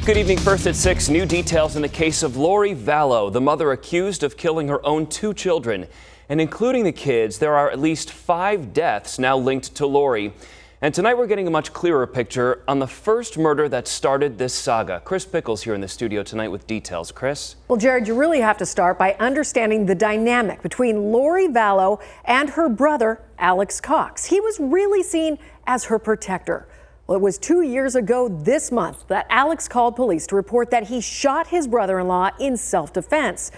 Good evening. First at 6, new details in the case of Lori Vallow, the mother accused of killing her own 2 children. And including the kids, there are at least 5 deaths now linked to Lori. And tonight we're getting a much clearer picture on the first murder that started this saga. Chris Pickles here in the studio tonight with details. Chris? Well, Jared, you really have to start by understanding the dynamic between Lori Vallow and her brother, Alex Cox. He was really seen as her protector. Well, it was 2 years ago this month that Alex called police to report that he shot his brother-in-law in self-defense.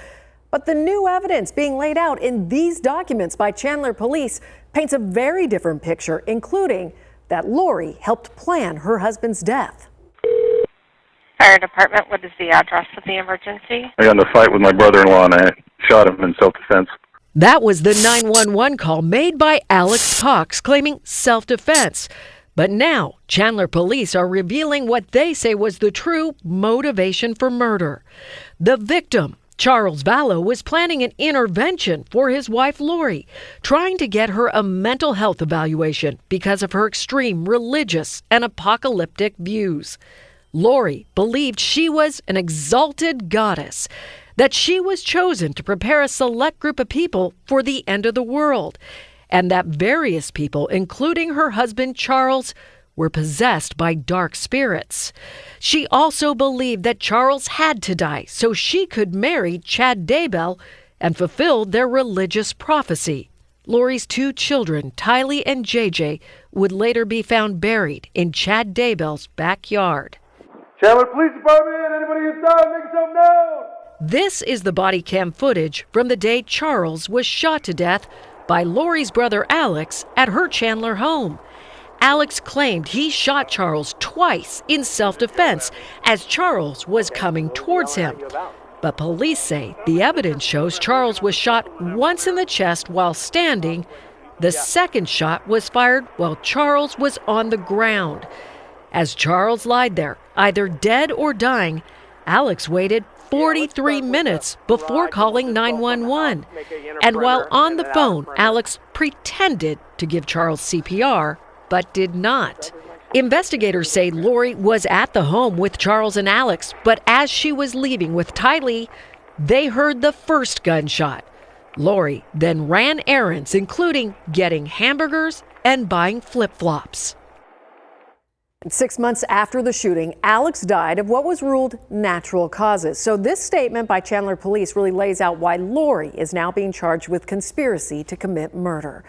But the new evidence being laid out in these documents by Chandler Police paints a very different picture, including that Lori helped plan her husband's death. Fire department, what is the address of the emergency? I got in a fight with my brother-in-law and I shot him in self-defense. That was the 911 call made by Alex Cox claiming self-defense. But now, Chandler Police are revealing what they say was the true motivation for murder. The victim, Charles Vallow, was planning an intervention for his wife Lori, trying to get her a mental health evaluation because of her extreme religious and apocalyptic views. Lori believed she was an exalted goddess, that she was chosen to prepare a select group of people for the end of the world, and that various people, including her husband Charles, were possessed by dark spirits. She also believed that Charles had to die so she could marry Chad Daybell and fulfill their religious prophecy. Lori's 2 children, Tylee and JJ, would later be found buried in Chad Daybell's backyard. Chandler Police Department, anybody inside, make yourself known! This is the body cam footage from the day Charles was shot to death by Lori's brother Alex at her Chandler home. Alex claimed he shot Charles twice in self-defense as Charles was coming towards him. But police say the evidence shows Charles was shot once in the chest while standing. The second shot was fired while Charles was on the ground. As Charles lied there, either dead or dying, Alex waited 43 minutes before calling 911. And while on the phone, Alex pretended to give Charles CPR, but did not. Investigators say Lori was at the home with Charles and Alex, but as she was leaving with Tylee, they heard the first gunshot. Lori then ran errands, including getting hamburgers and buying flip-flops. 6 months after the shooting, Alex died of what was ruled natural causes. So this statement by Chandler Police really lays out why Lori is now being charged with conspiracy to commit murder.